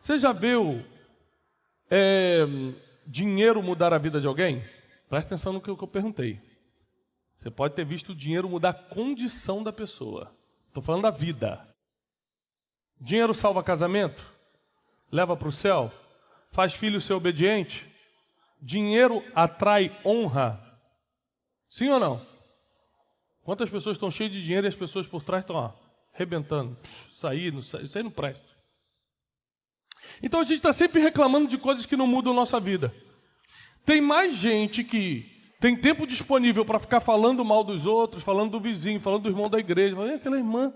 Você já viu dinheiro mudar a vida de alguém? Presta atenção no que eu perguntei. Você pode ter visto o dinheiro mudar a condição da pessoa. Estou falando da vida. Dinheiro salva casamento? Leva para o céu? Faz filho ser obediente? Dinheiro atrai honra? Sim ou não? Quantas pessoas estão cheias de dinheiro e as pessoas por trás estão arrebentando? Isso aí não presta. Então a gente está sempre reclamando de coisas que não mudam a nossa vida. Tem mais gente que tem tempo disponível para ficar falando mal dos outros, falando do vizinho, falando do irmão da igreja, falando aquela irmã.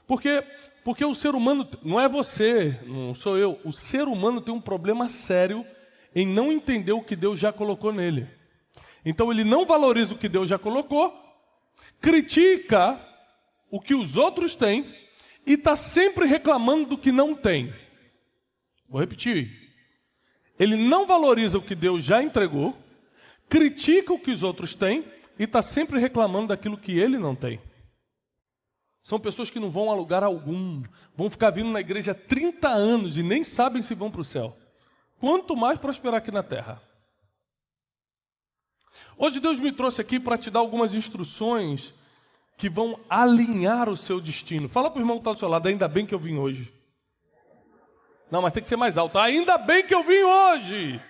Porque o ser humano, não é você, não sou eu, o ser humano tem um problema sério em não entender o que Deus já colocou nele. Então ele não valoriza o que Deus já colocou, critica o que os outros têm e está sempre reclamando do que não tem. Vou repetir. Ele não valoriza o que Deus já entregou, critica o que os outros têm e está sempre reclamando daquilo que ele não tem. São pessoas que não vão a lugar algum, vão ficar vindo na igreja há 30 anos e nem sabem se vão para o céu. Quanto mais prosperar aqui na terra. Hoje Deus me trouxe aqui para te dar algumas instruções que vão alinhar o seu destino. Fala para o irmão que está do seu lado, ainda bem que eu vim hoje. Não, mas tem que ser mais alto. Ainda bem que eu vim hoje.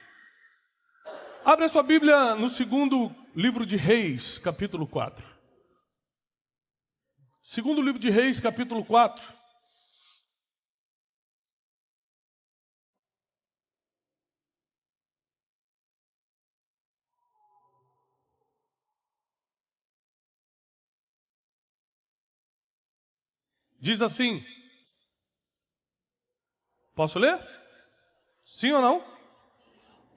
Abre a sua Bíblia no segundo livro de Reis, capítulo 4. Segundo livro de Reis, capítulo 4. Diz assim. Posso ler? Sim ou não?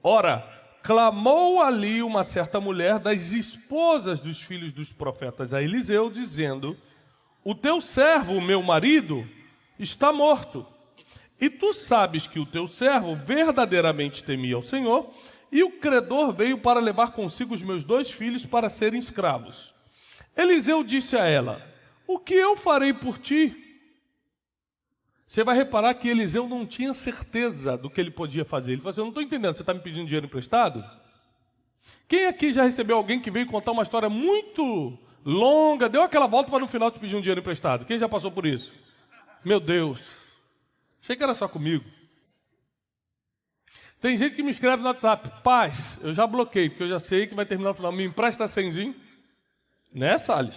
Ora, clamou ali uma certa mulher das esposas dos filhos dos profetas a Eliseu, dizendo: o teu servo, meu marido, está morto. E tu sabes que o teu servo verdadeiramente temia ao Senhor, e o credor veio para levar consigo os meus 2 filhos para serem escravos. Eliseu disse a ela: o que eu farei por ti? Você vai reparar que Eliseu não tinha certeza do que ele podia fazer. Ele falou assim: eu não estou entendendo, você está me pedindo dinheiro emprestado? Quem aqui já recebeu alguém que veio contar uma história muito longa, deu aquela volta para no final te pedir um dinheiro emprestado? Quem já passou por isso? Meu Deus, achei que era só comigo. Tem gente que me escreve no WhatsApp: paz, eu já bloqueei, porque eu já sei que vai terminar no final. Me empresta 100zinho? Né, Salles?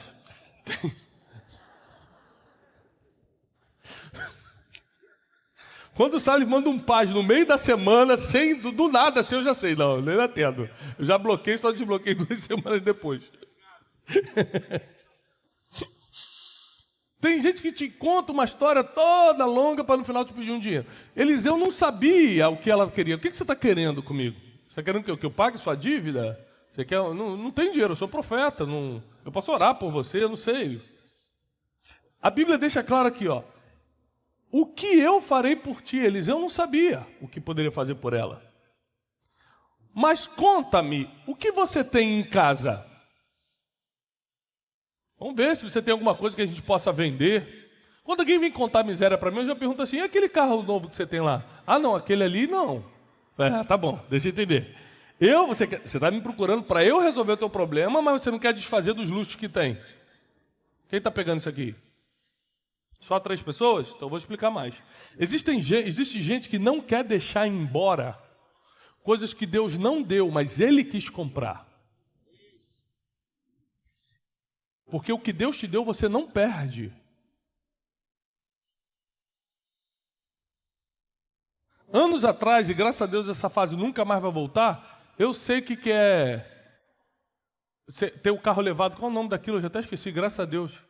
Quando o Salles manda um paz no meio da semana, do nada, assim eu já sei. Não, eu nem atendo. Eu já bloqueei, só desbloqueei 2 semanas depois. Tem gente que te conta uma história toda longa para no final te pedir um dinheiro. Eliseu não sabia o que ela queria. O que você está querendo comigo? Você está querendo que eu pague sua dívida? Você quer? Não tem dinheiro, eu sou profeta. Não, eu posso orar por você, eu não sei. A Bíblia deixa claro aqui, ó. O que eu farei por ti? Eliseu não sabia o que poderia fazer por ela. Mas conta-me, o que você tem em casa? Vamos ver se você tem alguma coisa que a gente possa vender. Quando alguém vem contar miséria para mim, eu já pergunto assim: e aquele carro novo que você tem lá? Ah, não, aquele ali não. Tá bom, deixa eu entender. Você está me procurando para eu resolver o teu problema, mas você não quer desfazer dos luxos que tem. Quem está pegando isso aqui? Só 3 pessoas? Então eu vou explicar mais. Existe gente que não quer deixar embora coisas que Deus não deu, mas Ele quis comprar. Porque o que Deus te deu, você não perde. Anos atrás, e graças a Deus essa fase nunca mais vai voltar, eu sei que é ter o carro levado. Qual é o nome daquilo? Eu já até esqueci, graças a Deus.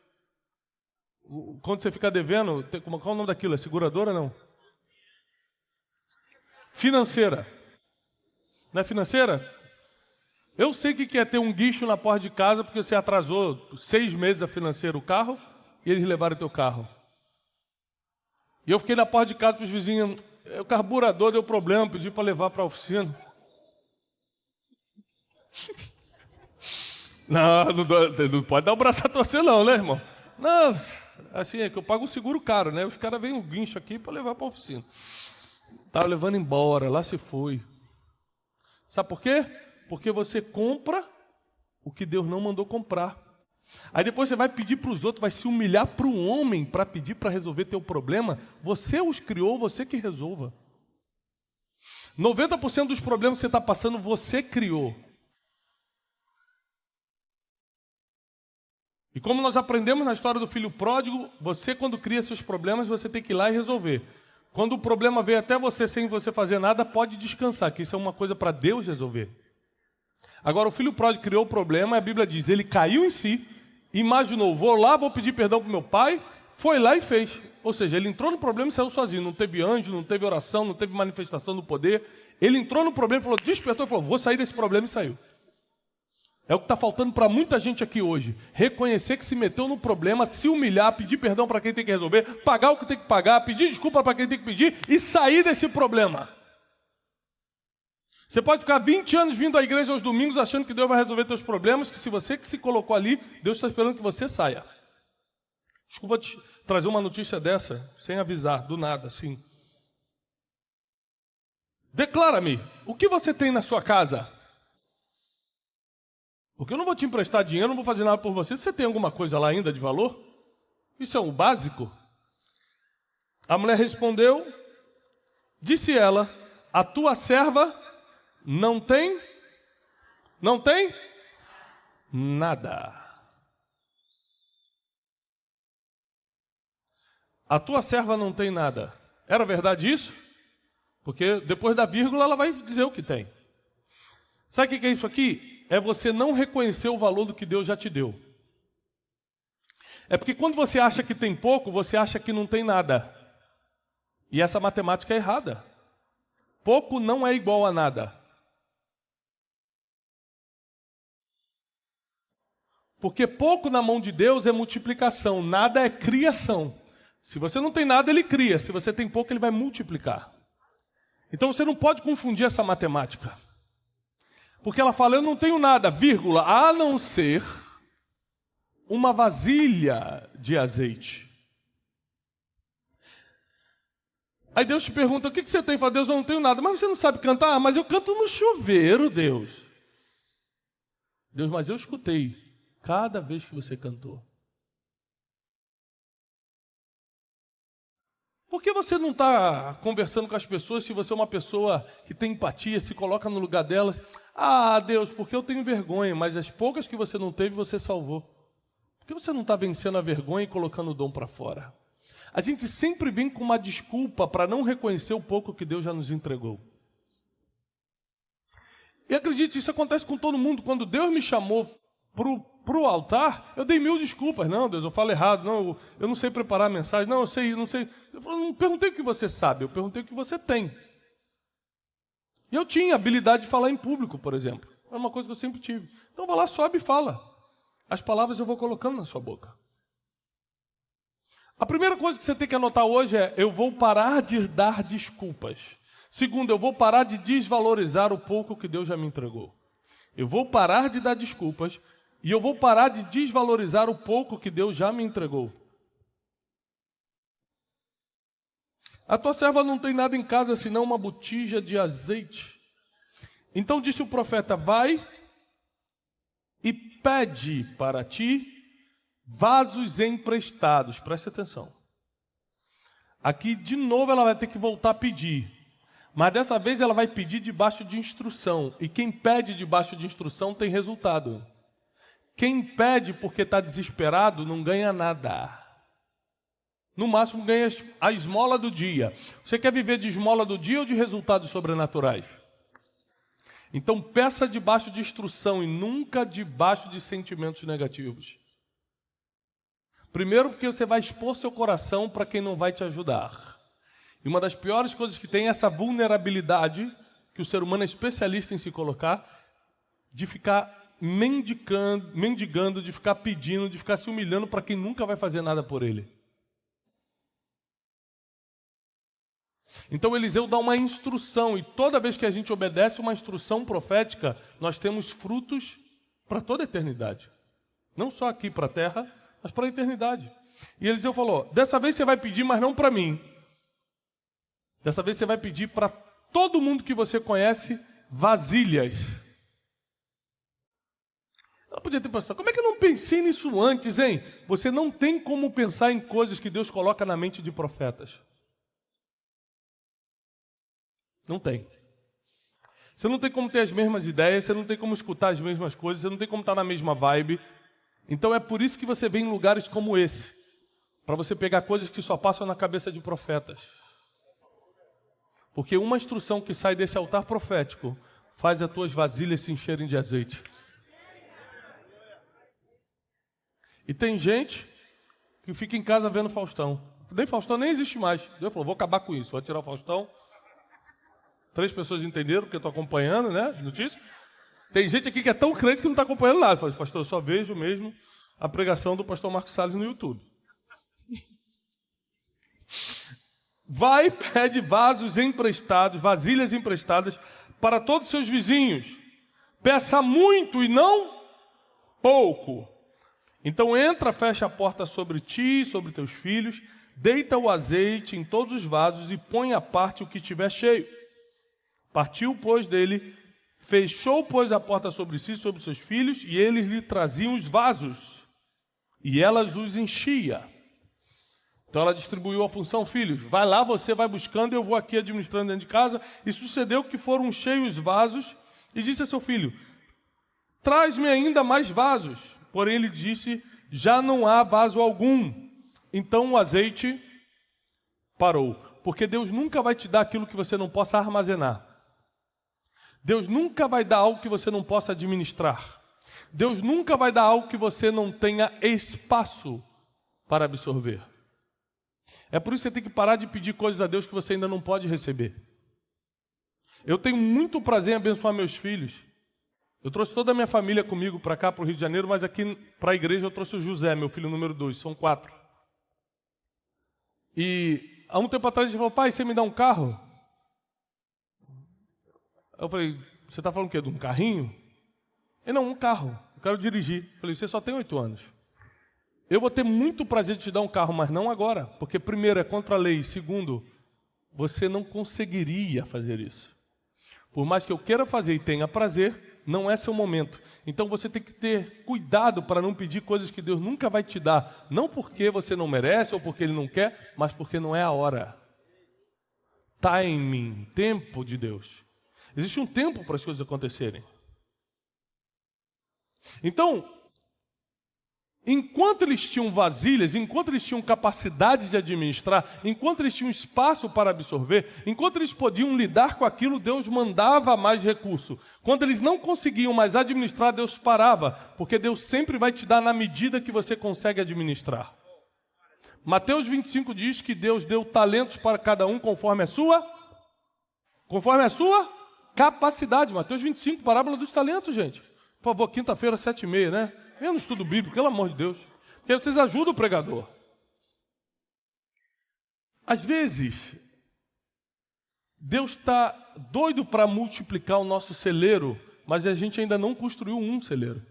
Quando você fica devendo, qual é o nome daquilo? É seguradora, não? Financeira. Não é financeira? Eu sei que é ter um guincho na porta de casa porque você atrasou 6 meses a financeira o carro e eles levaram o teu carro. E eu fiquei na porta de casa para os vizinhos: o carburador deu problema, pedi para levar para a oficina. Não pode dar o braço a torcer não, né, irmão? Não, Assim, é que eu pago um seguro caro, né? Os caras vêm um guincho aqui para levar para a oficina. Estava levando embora, lá se foi. Sabe por quê? Porque você compra o que Deus não mandou comprar. Aí depois você vai pedir para os outros, vai se humilhar para o homem para pedir para resolver teu problema. Você os criou, você que resolva. 90% dos problemas que você está passando, você criou. E como nós aprendemos na história do filho pródigo, você quando cria seus problemas, você tem que ir lá e resolver. Quando o problema veio até você sem você fazer nada, pode descansar, que isso é uma coisa para Deus resolver. Agora, o filho pródigo criou o problema, e a Bíblia diz, ele caiu em si, imaginou, vou lá, vou pedir perdão para o meu pai, foi lá e fez. Ou seja, ele entrou no problema e saiu sozinho, não teve anjo, não teve oração, não teve manifestação do poder. Ele entrou no problema, falou, despertou e falou, vou sair desse problema e saiu. É o que está faltando para muita gente aqui hoje. Reconhecer que se meteu no problema, se humilhar, pedir perdão para quem tem que resolver, pagar o que tem que pagar, pedir desculpa para quem tem que pedir e sair desse problema. Você pode ficar 20 anos vindo à igreja aos domingos achando que Deus vai resolver seus problemas, que se você que se colocou ali, Deus está esperando que você saia. Desculpa te trazer uma notícia dessa, sem avisar, do nada, assim. Declara-me, o que você tem na sua casa? Porque eu não vou te emprestar dinheiro, não vou fazer nada por você. Você tem alguma coisa lá ainda de valor? Isso é o básico. A mulher respondeu, disse ela, a tua serva não tem nada. A tua serva não tem nada. Era verdade isso? Porque depois da vírgula ela vai dizer o que tem. Sabe o que é isso aqui? É você não reconhecer o valor do que Deus já te deu. É porque quando você acha que tem pouco, você acha que não tem nada. E essa matemática é errada. Pouco não é igual a nada. Porque pouco na mão de Deus é multiplicação, nada é criação. Se você não tem nada, Ele cria. Se você tem pouco, Ele vai multiplicar. Então você não pode confundir essa matemática. Porque ela fala, eu não tenho nada, vírgula, a não ser uma vasilha de azeite. Aí Deus te pergunta, o que você tem? Fala, Deus, eu não tenho nada. Mas você não sabe cantar? Ah, mas eu canto no chuveiro, Deus. Deus, mas eu escutei cada vez que você cantou. Por que você não está conversando com as pessoas se você é uma pessoa que tem empatia, se coloca no lugar delas? Ah, Deus, porque eu tenho vergonha, mas as poucas que você não teve, você salvou. Por que você não está vencendo a vergonha e colocando o dom para fora? A gente sempre vem com uma desculpa para não reconhecer o pouco que Deus já nos entregou. E acredite, isso acontece com todo mundo. Quando Deus me chamou para o altar, eu dei 1000 desculpas. Não, Deus, eu falo errado. Não, eu não sei preparar a mensagem. Não, eu não sei. Eu não perguntei o que você sabe, eu perguntei o que você tem. E eu tinha habilidade de falar em público, por exemplo. É uma coisa que eu sempre tive. Então vai lá, sobe e fala. As palavras eu vou colocando na sua boca. A primeira coisa que você tem que anotar hoje é, eu vou parar de dar desculpas. Segundo, eu vou parar de desvalorizar o pouco que Deus já me entregou. Eu vou parar de dar desculpas e eu vou parar de desvalorizar o pouco que Deus já me entregou. A tua serva não tem nada em casa senão uma botija de azeite. Então disse o profeta, vai e pede para ti vasos emprestados. Preste atenção. Aqui de novo ela vai ter que voltar a pedir. Mas dessa vez ela vai pedir debaixo de instrução. E quem pede debaixo de instrução tem resultado. Quem pede porque está desesperado não ganha nada. No máximo ganha a esmola do dia. Você quer viver de esmola do dia ou de resultados sobrenaturais? Então peça debaixo de instrução e nunca debaixo de sentimentos negativos. Primeiro porque você vai expor seu coração para quem não vai te ajudar. E uma das piores coisas que tem é essa vulnerabilidade, que o ser humano é especialista em se colocar, de ficar mendigando, de ficar pedindo, de ficar se humilhando para quem nunca vai fazer nada por ele. Então Eliseu dá uma instrução, e toda vez que a gente obedece uma instrução profética, nós temos frutos para toda a eternidade. Não só aqui para a terra, mas para a eternidade. E Eliseu falou, dessa vez você vai pedir, mas não para mim. Dessa vez você vai pedir para todo mundo que você conhece vasilhas. Ela podia ter pensado, como é que eu não pensei nisso antes, hein? Você não tem como pensar em coisas que Deus coloca na mente de profetas. Não tem. Você não tem como ter as mesmas ideias, você não tem como escutar as mesmas coisas, você não tem como estar na mesma vibe. Então é por isso que você vem em lugares como esse, para você pegar coisas que só passam na cabeça de profetas. Porque uma instrução que sai desse altar profético faz as tuas vasilhas se encherem de azeite. E tem gente que fica em casa vendo Faustão. Nem Faustão nem existe mais. Deus falou, vou acabar com isso, vou tirar o Faustão. 3 pessoas entenderam, porque eu estou acompanhando, né, as notícias. Tem gente aqui que é tão crente que não está acompanhando nada. Fala, pastor, eu só vejo mesmo a pregação do pastor Marcos Salles no YouTube. Vai, pede vasos emprestados, vasilhas emprestadas para todos os seus vizinhos. Peça muito e não pouco. Então entra, fecha a porta sobre ti e sobre teus filhos, deita o azeite em todos os vasos e põe à parte o que tiver cheio. Partiu, pois, dele, fechou, pois, a porta sobre si e sobre seus filhos, e eles lhe traziam os vasos, e elas os enchia. Então ela distribuiu a função, filhos, vai lá, você vai buscando, eu vou aqui administrando dentro de casa. E sucedeu que foram cheios os vasos, e disse a seu filho, traz-me ainda mais vasos. Porém ele disse, já não há vaso algum. Então o azeite parou, porque Deus nunca vai te dar aquilo que você não possa armazenar. Deus nunca vai dar algo que você não possa administrar. Deus nunca vai dar algo que você não tenha espaço para absorver. É por isso que você tem que parar de pedir coisas a Deus que você ainda não pode receber. Eu tenho muito prazer em abençoar meus filhos. Eu trouxe toda a minha família comigo para cá, para o Rio de Janeiro, mas aqui para a igreja eu trouxe o José, meu filho número 2, são 4. E há um tempo atrás ele falou, pai, você me dá um carro? Eu falei, você está falando o quê? De um carrinho? Ele, não, um carro, eu quero dirigir. Eu falei, você só tem 8 anos. Eu vou ter muito prazer de te dar um carro, mas não agora. Porque primeiro, é contra a lei. Segundo, você não conseguiria fazer isso. Por mais que eu queira fazer e tenha prazer, não é seu momento. Então você tem que ter cuidado para não pedir coisas que Deus nunca vai te dar. Não porque você não merece ou porque Ele não quer, mas porque não é a hora. Timing, tempo de Deus. Existe um tempo para as coisas acontecerem. Então, enquanto eles tinham vasilhas, enquanto eles tinham capacidade de administrar, enquanto eles tinham espaço para absorver, enquanto eles podiam lidar com aquilo, Deus mandava mais recurso. Quando eles não conseguiam mais administrar, Deus parava, porque Deus sempre vai te dar na medida que você consegue administrar. Mateus 25 diz que Deus deu talentos para cada um conforme a sua capacidade. Mateus 25, parábola dos talentos, gente. Por favor, quinta-feira, 7h30, né? Venha no estudo bíblico, pelo amor de Deus. Porque vocês ajudam o pregador. Às vezes, Deus está doido para multiplicar o nosso celeiro, mas a gente ainda não construiu um celeiro.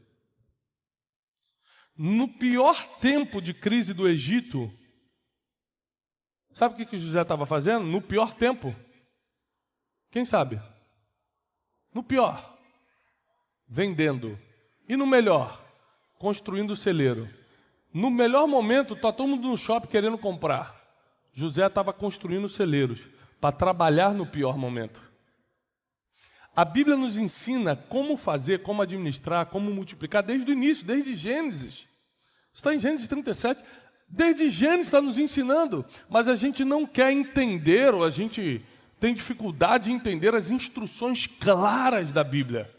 No pior tempo de crise do Egito, sabe o que José estava fazendo? No pior tempo. Quem sabe? No pior, vendendo. E no melhor, construindo o celeiro. No melhor momento, está todo mundo no shopping querendo comprar. José estava construindo celeiros para trabalhar no pior momento. A Bíblia nos ensina como fazer, como administrar, como multiplicar desde o início, desde Gênesis. Está em Gênesis 37. Desde Gênesis está nos ensinando, mas a gente não quer entender, ou a gente tem dificuldade em entender as instruções claras da Bíblia.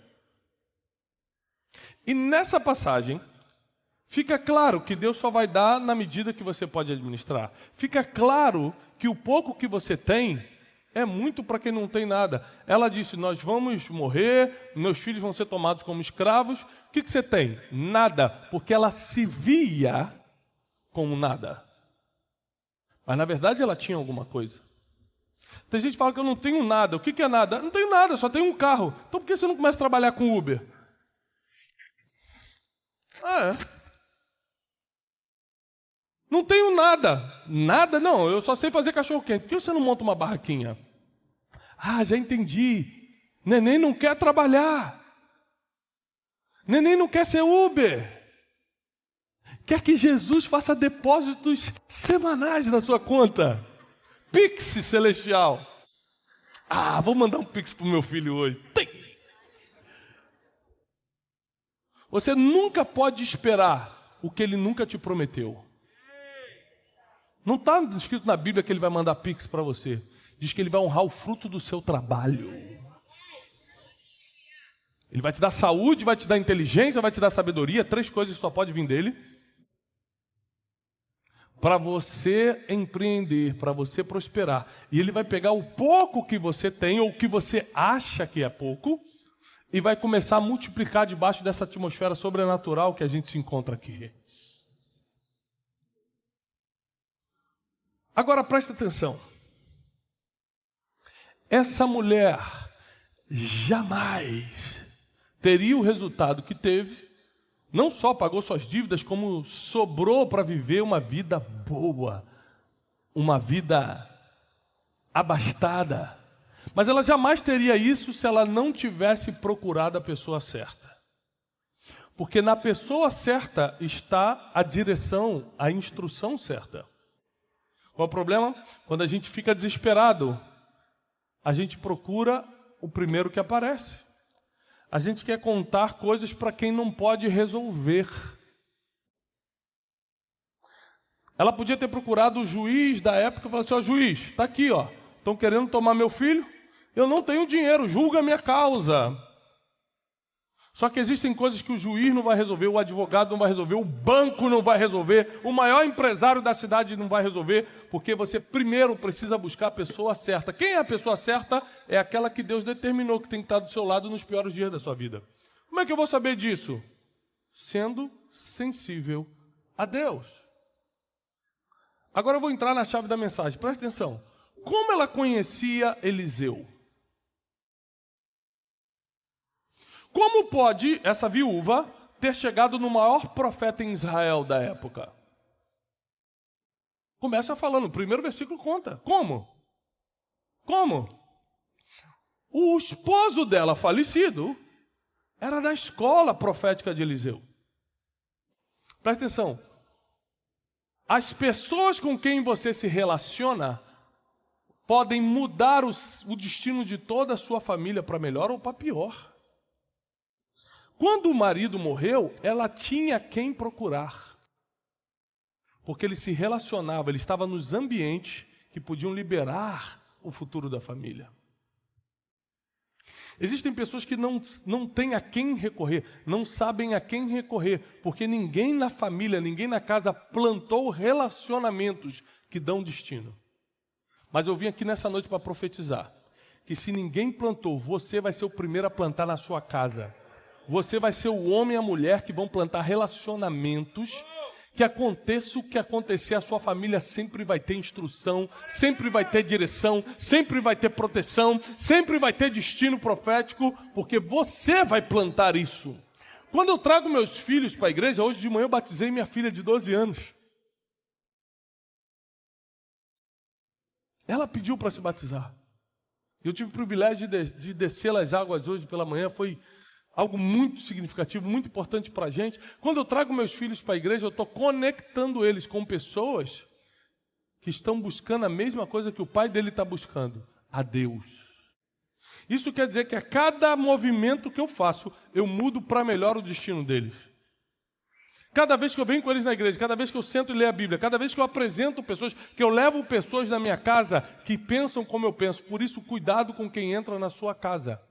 E nessa passagem, fica claro que Deus só vai dar na medida que você pode administrar. Fica claro que o pouco que você tem é muito para quem não tem nada. Ela disse, nós vamos morrer, meus filhos vão ser tomados como escravos. O que você tem? Nada, porque ela se via como nada. Mas na verdade ela tinha alguma coisa. Tem gente que fala que eu não tenho nada. O que é nada? Não tenho nada, só tenho um carro. Então por que você não começa a trabalhar com Uber? Não tenho nada. Nada não, eu só sei fazer cachorro-quente. Por que você não monta uma barraquinha? Ah, já entendi. Neném não quer trabalhar. Neném não quer ser Uber. Quer que Jesus faça depósitos semanais na sua conta. Pix celestial. Ah, vou mandar um Pix para o meu filho hoje. Tem. Você nunca pode esperar o que ele nunca te prometeu. Não está escrito na Bíblia que ele vai mandar Pix para você. Diz que ele vai honrar o fruto do seu trabalho. Ele vai te dar saúde, vai te dar inteligência, vai te dar sabedoria. 3 coisas que só pode vir dele. Para você empreender, para você prosperar. E ele vai pegar o pouco que você tem, ou que você acha que é pouco, e vai começar a multiplicar debaixo dessa atmosfera sobrenatural que a gente se encontra aqui. Agora presta atenção. Essa mulher jamais teria o resultado que teve. Não só pagou suas dívidas, como sobrou para viver uma vida boa, uma vida abastada. Mas ela jamais teria isso se ela não tivesse procurado a pessoa certa. Porque na pessoa certa está a direção, a instrução certa. Qual é o problema? Quando a gente fica desesperado, a gente procura o primeiro que aparece. A gente quer contar coisas para quem não pode resolver. Ela podia ter procurado o juiz da época e falar assim: ó, juiz, está aqui, ó, estão querendo tomar meu filho, eu não tenho dinheiro, julga a minha causa. Só que existem coisas que o juiz não vai resolver, o advogado não vai resolver, o banco não vai resolver, o maior empresário da cidade não vai resolver, porque você primeiro precisa buscar a pessoa certa. Quem é a pessoa certa? É aquela que Deus determinou que tem que estar do seu lado nos piores dias da sua vida. Como é que eu vou saber disso? Sendo sensível a Deus. Agora eu vou entrar na chave da mensagem, presta atenção. Como ela conhecia Eliseu? Como pode essa viúva ter chegado no maior profeta em Israel da época? Começa falando, o primeiro versículo conta. Como? O esposo dela, falecido, era da escola profética de Eliseu. Presta atenção. As pessoas com quem você se relaciona podem mudar o destino de toda a sua família para melhor ou para pior. Quando o marido morreu, ela tinha quem procurar. Porque ele se relacionava, ele estava nos ambientes que podiam liberar o futuro da família. Existem pessoas que não têm a quem recorrer, não sabem a quem recorrer, porque ninguém na família, ninguém na casa plantou relacionamentos que dão destino. Mas eu vim aqui nessa noite para profetizar, que se ninguém plantou, você vai ser o primeiro a plantar na sua casa. Você vai ser o homem e a mulher que vão plantar relacionamentos, que aconteça o que acontecer, a sua família sempre vai ter instrução, sempre vai ter direção, sempre vai ter proteção, sempre vai ter destino profético, porque você vai plantar isso. Quando eu trago meus filhos para a igreja, hoje de manhã eu batizei minha filha de 12 anos. Ela pediu para se batizar. Eu tive o privilégio de descer as águas hoje pela manhã, foi algo muito significativo, muito importante para a gente. Quando eu trago meus filhos para a igreja, eu estou conectando eles com pessoas que estão buscando a mesma coisa que o pai dele está buscando, a Deus. Isso quer dizer que a cada movimento que eu faço, eu mudo para melhor o destino deles. Cada vez que eu venho com eles na igreja, cada vez que eu sento e leio a Bíblia, cada vez que eu apresento pessoas, que eu levo pessoas na minha casa que pensam como eu penso. Por isso, cuidado com quem entra na sua casa.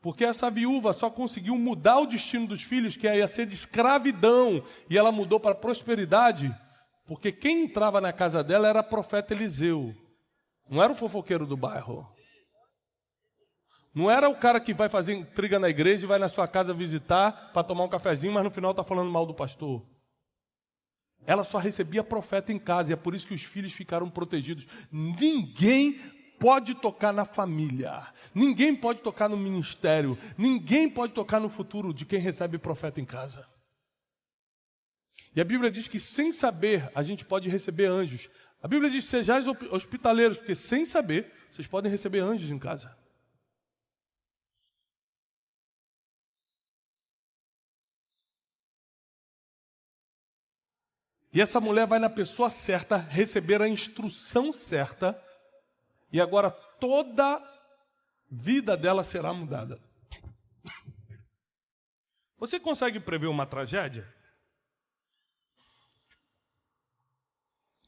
Porque essa viúva só conseguiu mudar o destino dos filhos, que ia ser de escravidão, e ela mudou para prosperidade, porque quem entrava na casa dela era o profeta Eliseu. Não era o fofoqueiro do bairro. Não era o cara que vai fazer intriga na igreja e vai na sua casa visitar para tomar um cafezinho, mas no final está falando mal do pastor. Ela só recebia profeta em casa, e é por isso que os filhos ficaram protegidos. Ninguém pode tocar na família, ninguém pode tocar no ministério, ninguém pode tocar no futuro de quem recebe profeta em casa. E a Bíblia diz que sem saber a gente pode receber anjos. A Bíblia diz: sejais hospitaleiros, porque sem saber vocês podem receber anjos em casa. E essa mulher vai na pessoa certa, receber a instrução certa, e agora toda a vida dela será mudada. Você consegue prever uma tragédia?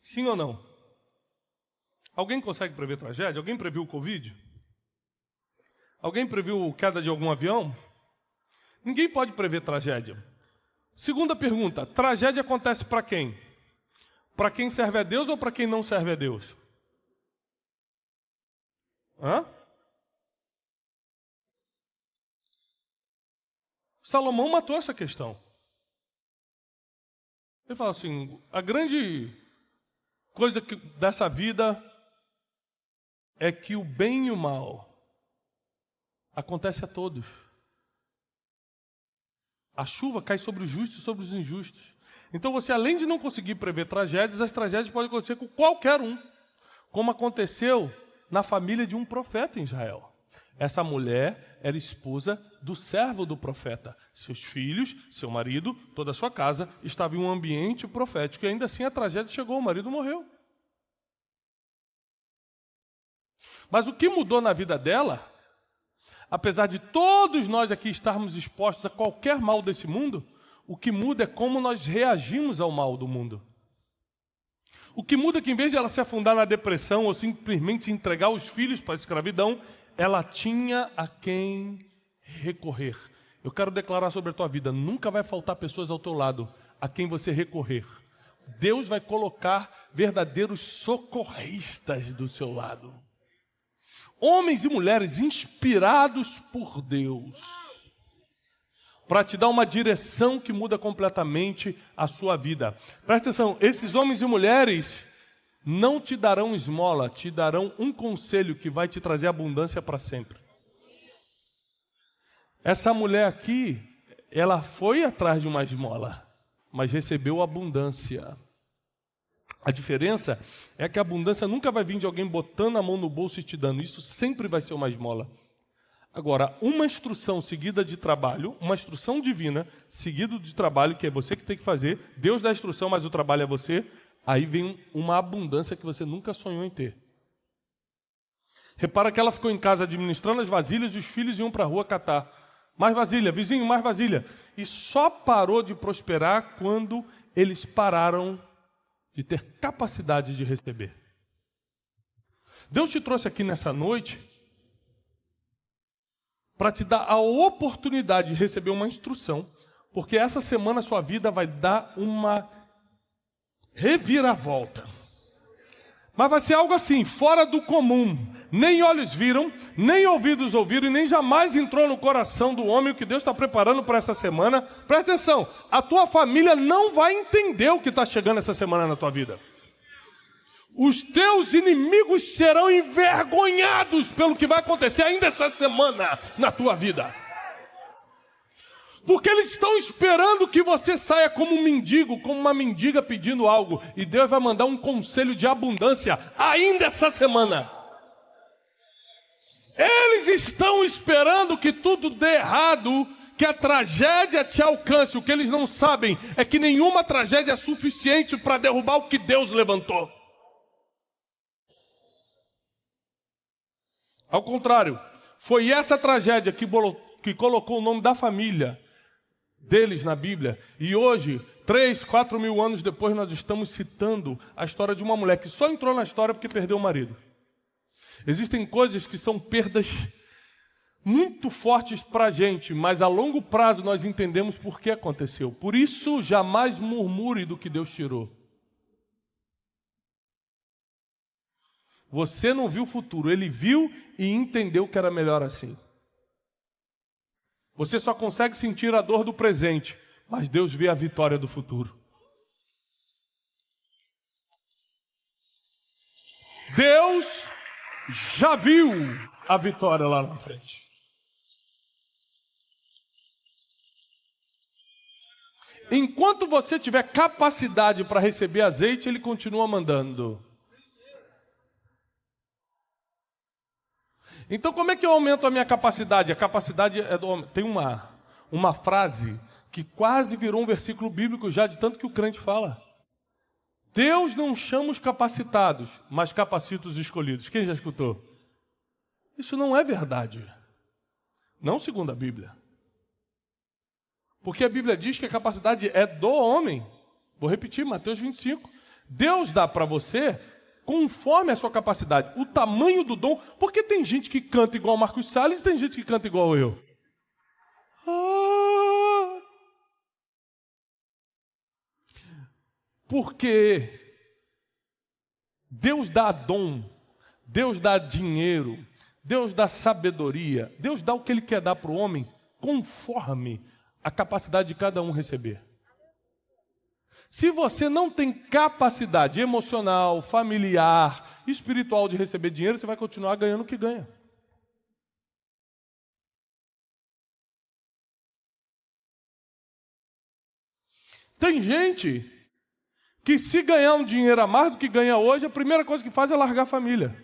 Sim ou não? Alguém consegue prever tragédia? Alguém previu o Covid? Alguém previu a queda de algum avião? Ninguém pode prever tragédia. Segunda pergunta: tragédia acontece para quem? Para quem serve a Deus ou para quem não serve a Deus? Hã? Salomão matou essa questão. Ele fala assim: a grande coisa dessa vida é que o bem e o mal acontece a todos. A chuva cai sobre os justos e sobre os injustos. Então você, além de não conseguir prever tragédias, as tragédias podem acontecer com qualquer um, como aconteceu na família de um profeta em Israel. Essa mulher era esposa do servo do profeta. Seus filhos, seu marido, toda a sua casa estava em um ambiente profético. E ainda assim a tragédia chegou, o marido morreu. Mas o que mudou na vida dela, apesar de todos nós aqui estarmos expostos a qualquer mal desse mundo, o que muda é como nós reagimos ao mal do mundo. O que muda é que, em vez de ela se afundar na depressão ou simplesmente entregar os filhos para a escravidão, ela tinha a quem recorrer. Eu quero declarar sobre a tua vida: nunca vai faltar pessoas ao teu lado a quem você recorrer. Deus vai colocar verdadeiros socorristas do seu lado. Homens e mulheres inspirados por Deus, para te dar uma direção que muda completamente a sua vida. Presta atenção: esses homens e mulheres não te darão esmola, te darão um conselho que vai te trazer abundância para sempre. Essa mulher aqui, ela foi atrás de uma esmola, mas recebeu abundância. A diferença é que a abundância nunca vai vir de alguém botando a mão no bolso e te dando. Isso sempre vai ser uma esmola. Agora, uma instrução seguida de trabalho, uma instrução divina seguida de trabalho, que é você que tem que fazer, Deus dá a instrução, mas o trabalho é você, aí vem uma abundância que você nunca sonhou em ter. Repara que ela ficou em casa administrando as vasilhas e os filhos iam para a rua catar. Mais vasilha, vizinho, mais vasilha. E só parou de prosperar quando eles pararam de ter capacidade de receber. Deus te trouxe aqui nessa noite para te dar a oportunidade de receber uma instrução, porque essa semana a sua vida vai dar uma reviravolta. Mas vai ser algo assim, fora do comum. Nem olhos viram, nem ouvidos ouviram, e nem jamais entrou no coração do homem o que Deus está preparando para essa semana. Presta atenção, a tua família não vai entender o que está chegando essa semana na tua vida. Os teus inimigos serão envergonhados pelo que vai acontecer ainda essa semana na tua vida. Porque eles estão esperando que você saia como um mendigo, como uma mendiga pedindo algo. E Deus vai mandar um conselho de abundância ainda essa semana. Eles estão esperando que tudo dê errado, que a tragédia te alcance. O que eles não sabem é que nenhuma tragédia é suficiente para derrubar o que Deus levantou. Ao contrário, foi essa tragédia que colocou o nome da família deles na Bíblia. E hoje, 3, 4 mil anos depois, nós estamos citando a história de uma mulher que só entrou na história porque perdeu o marido. Existem coisas que são perdas muito fortes para a gente, mas a longo prazo nós entendemos por que aconteceu. Por isso, jamais murmure do que Deus tirou. Você não viu o futuro, ele viu e entendeu que era melhor assim. Você só consegue sentir a dor do presente, mas Deus vê a vitória do futuro. Deus já viu a vitória lá na frente. Enquanto você tiver capacidade para receber azeite, ele continua mandando. Então, como é que eu aumento a minha capacidade? A capacidade é do homem. Tem uma frase que quase virou um versículo bíblico já, de tanto que o crente fala. Deus não chama os capacitados, mas capacita os escolhidos. Quem já escutou? Isso não é verdade. Não segundo a Bíblia. Porque a Bíblia diz que a capacidade é do homem. Vou repetir, Mateus 25. Deus dá para você conforme a sua capacidade, o tamanho do dom. Porque tem gente que canta igual Marcos Salles e tem gente que canta igual eu. Porque Deus dá dom, Deus dá dinheiro, Deus dá sabedoria, Deus dá o que Ele quer dar para o homem conforme a capacidade de cada um receber. Se você não tem capacidade emocional, familiar, espiritual de receber dinheiro, você vai continuar ganhando o que ganha. Tem gente que se ganhar um dinheiro a mais do que ganha hoje, a primeira coisa que faz é largar a família.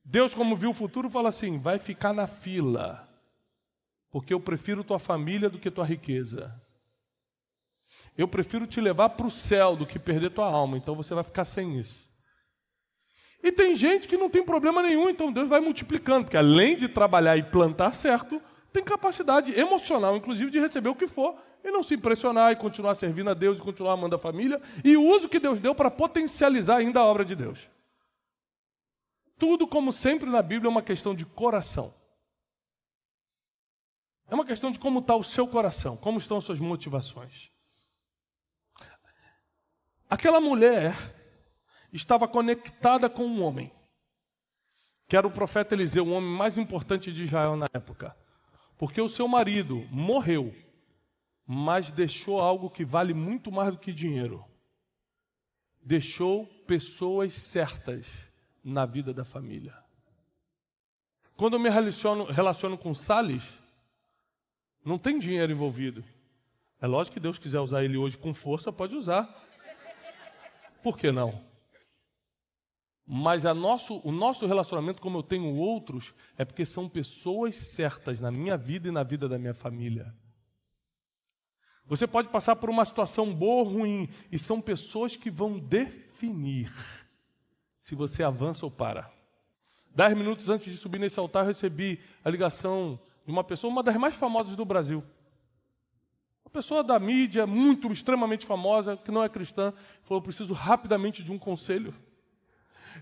Deus, como viu o futuro, fala assim, vai ficar na fila, porque eu prefiro tua família do que tua riqueza. Eu prefiro te levar para o céu do que perder tua alma, então você vai ficar sem isso. E tem gente que não tem problema nenhum, então Deus vai multiplicando, porque além de trabalhar e plantar certo, tem capacidade emocional, inclusive, de receber o que for, e não se impressionar e continuar servindo a Deus e continuar amando a família, e o uso que Deus deu para potencializar ainda a obra de Deus. Tudo, como sempre na Bíblia, é uma questão de coração. É uma questão de como está o seu coração, como estão as suas motivações. Aquela mulher estava conectada com um homem, que era o profeta Eliseu, o homem mais importante de Israel na época. Porque o seu marido morreu, mas deixou algo que vale muito mais do que dinheiro. Deixou pessoas certas na vida da família. Quando eu me relaciono com Salles, não tem dinheiro envolvido. É lógico que Deus quiser usar ele hoje com força, pode usar. Por que não? Mas o nosso relacionamento, como eu tenho outros, é porque são pessoas certas na minha vida e na vida da minha família. Você pode passar por uma situação boa ou ruim, e são pessoas que vão definir se você avança ou para. 10 minutos antes de subir nesse altar, eu recebi a ligação de uma pessoa, uma das mais famosas do Brasil. Uma pessoa da mídia, extremamente famosa, que não é cristã, falou, preciso rapidamente de um conselho.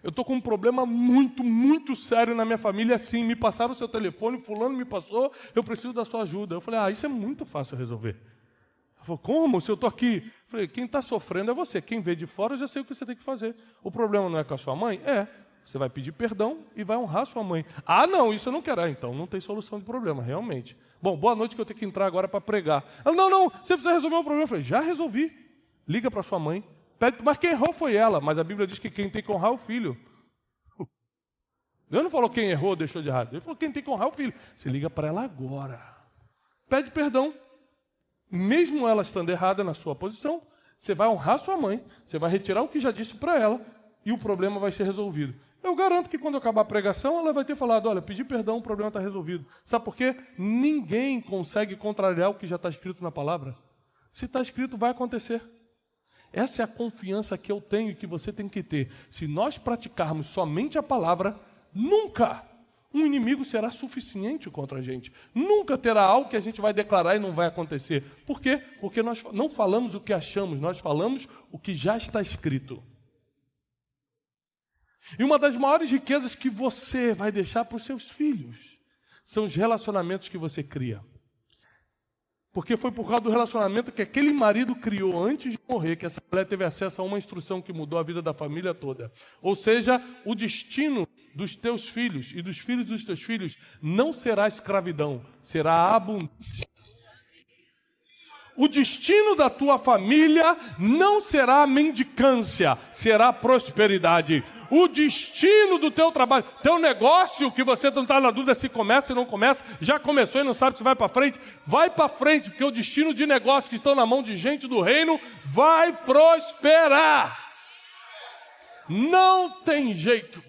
Eu estou com um problema muito sério na minha família, assim, me passaram o seu telefone, fulano me passou, eu preciso da sua ajuda. Eu falei, isso é muito fácil resolver. Ela falou, como? Se eu estou aqui? Eu falei, quem está sofrendo é você, quem vê de fora eu já sei o que você tem que fazer. O problema não é com a sua mãe? Você vai pedir perdão e vai honrar a sua mãe. Não, isso eu não quero. Então não tem solução de problema, realmente. Bom, boa noite que eu tenho que entrar agora para pregar. Ela, não, você precisa resolver o problema. Eu falei, já resolvi. Liga para sua mãe. Pede, mas quem errou foi ela. Mas a Bíblia diz que quem tem que honrar é o filho. Deus não falou quem errou, deixou de errado. Ele falou quem tem que honrar é o filho. Você liga para ela agora. Pede perdão. Mesmo ela estando errada na sua posição, você vai honrar sua mãe, você vai retirar o que já disse para ela e o problema vai ser resolvido. Eu garanto que quando acabar a pregação, ela vai ter falado, olha, pedi perdão, o problema está resolvido. Sabe por quê? Ninguém consegue contrariar o que já está escrito na palavra. Se está escrito, vai acontecer. Essa é a confiança que eu tenho e que você tem que ter. Se nós praticarmos somente a palavra, nunca um inimigo será suficiente contra a gente. Nunca terá algo que a gente vai declarar e não vai acontecer. Por quê? Porque nós não falamos o que achamos, nós falamos o que já está escrito. E uma das maiores riquezas que você vai deixar para os seus filhos são os relacionamentos que você cria. Porque foi por causa do relacionamento que aquele marido criou antes de morrer, que essa mulher teve acesso a uma instrução que mudou a vida da família toda. Ou seja, o destino dos teus filhos e dos filhos dos teus filhos não será escravidão, será abundância. o destino da tua família não será mendicância, será prosperidade. O destino do teu trabalho, teu negócio, que você não está na dúvida se começa ou não começa, já começou e não sabe se vai para frente, porque o destino de negócios que estão na mão de gente do reino vai prosperar. Não tem jeito.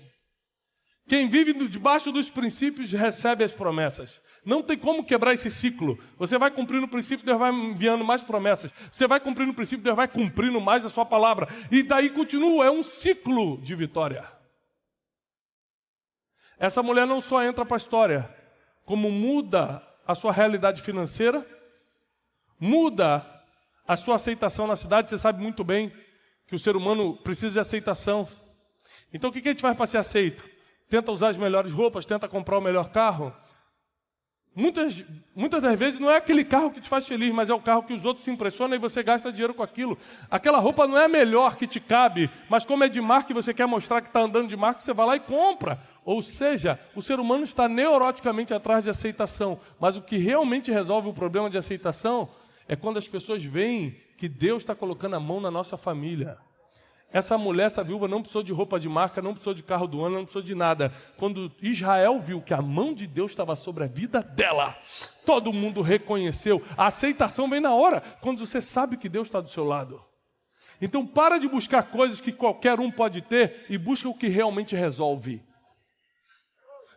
Quem vive debaixo dos princípios recebe as promessas. Não tem como quebrar esse ciclo. Você vai cumprindo o princípio, Deus vai enviando mais promessas. Você vai cumprindo o princípio, Deus vai cumprindo mais a sua palavra. E daí continua, é um ciclo de vitória. Essa mulher não só entra para a história, como muda a sua realidade financeira, muda a sua aceitação na cidade. Você sabe muito bem que o ser humano precisa de aceitação. Então o que a gente faz para ser aceito? Tenta usar as melhores roupas, tenta comprar o melhor carro. Muitas das vezes não é aquele carro que te faz feliz, mas é o carro que os outros se impressionam e você gasta dinheiro com aquilo. Aquela roupa não é a melhor que te cabe, mas como é de marca e você quer mostrar que está andando de marca, você vai lá e compra. Ou seja, o ser humano está neuroticamente atrás de aceitação, mas o que realmente resolve o problema de aceitação é quando as pessoas veem que Deus está colocando a mão na nossa família. Essa mulher, essa viúva, não precisou de roupa de marca, não precisou de carro do ano, não precisou de nada. Quando Israel viu que a mão de Deus estava sobre a vida dela, todo mundo reconheceu. A aceitação vem na hora, quando você sabe que Deus está do seu lado. Então para de buscar coisas que qualquer um pode ter e busca o que realmente resolve.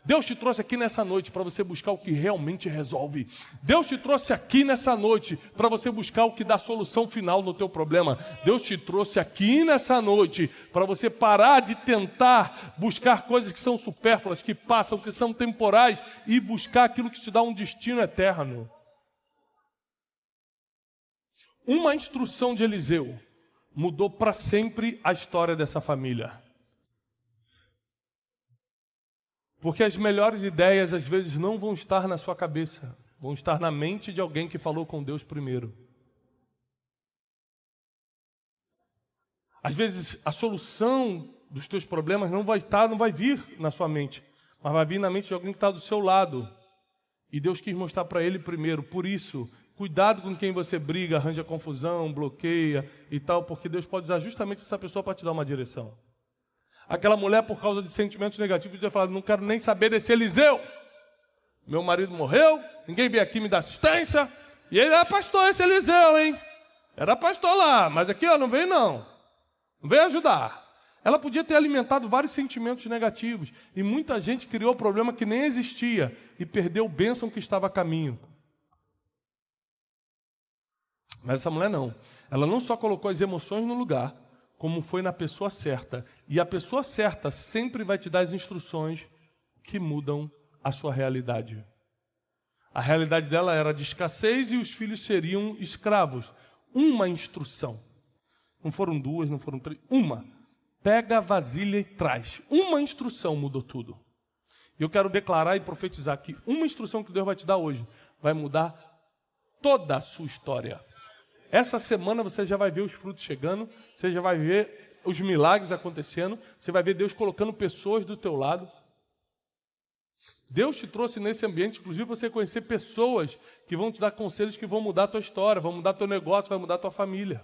Deus te trouxe aqui nessa noite para você buscar o que realmente resolve. Deus te trouxe aqui nessa noite para você buscar o que dá solução final no teu problema. Deus te trouxe aqui nessa noite para você parar de tentar buscar coisas que são supérfluas, que passam, que são temporais e buscar aquilo que te dá um destino eterno. Uma instrução de Eliseu mudou para sempre a história dessa família. Porque as melhores ideias, às vezes, não vão estar na sua cabeça. Vão estar na mente de alguém que falou com Deus primeiro. Às vezes, a solução dos teus problemas não vai vir na sua mente. Mas vai vir na mente de alguém que está do seu lado. E Deus quis mostrar para ele primeiro. Por isso, cuidado com quem você briga, arranja confusão, bloqueia e tal. Porque Deus pode usar justamente essa pessoa para te dar uma direção. Aquela mulher, por causa de sentimentos negativos, podia falar, não quero nem saber desse Eliseu. Meu marido morreu, ninguém veio aqui me dar assistência. E ele era pastor, esse Eliseu, hein? Era pastor lá, mas aqui ó, não veio não. Não veio ajudar. Ela podia ter alimentado vários sentimentos negativos. E muita gente criou problema que nem existia. E perdeu bênção que estava a caminho. Mas essa mulher não. Ela não só colocou as emoções no lugar, como foi na pessoa certa. E a pessoa certa sempre vai te dar as instruções que mudam a sua realidade. A realidade dela era de escassez e os filhos seriam escravos. Uma instrução. Não foram duas, não foram três. Uma. Pega a vasilha e traz. Uma instrução mudou tudo. E eu quero declarar e profetizar que uma instrução que Deus vai te dar hoje vai mudar toda a sua história. Essa semana você já vai ver os frutos chegando, você já vai ver os milagres acontecendo, você vai ver Deus colocando pessoas do teu lado. Deus te trouxe nesse ambiente, inclusive, para você conhecer pessoas que vão te dar conselhos que vão mudar a tua história, vão mudar teu negócio, vai mudar a tua família.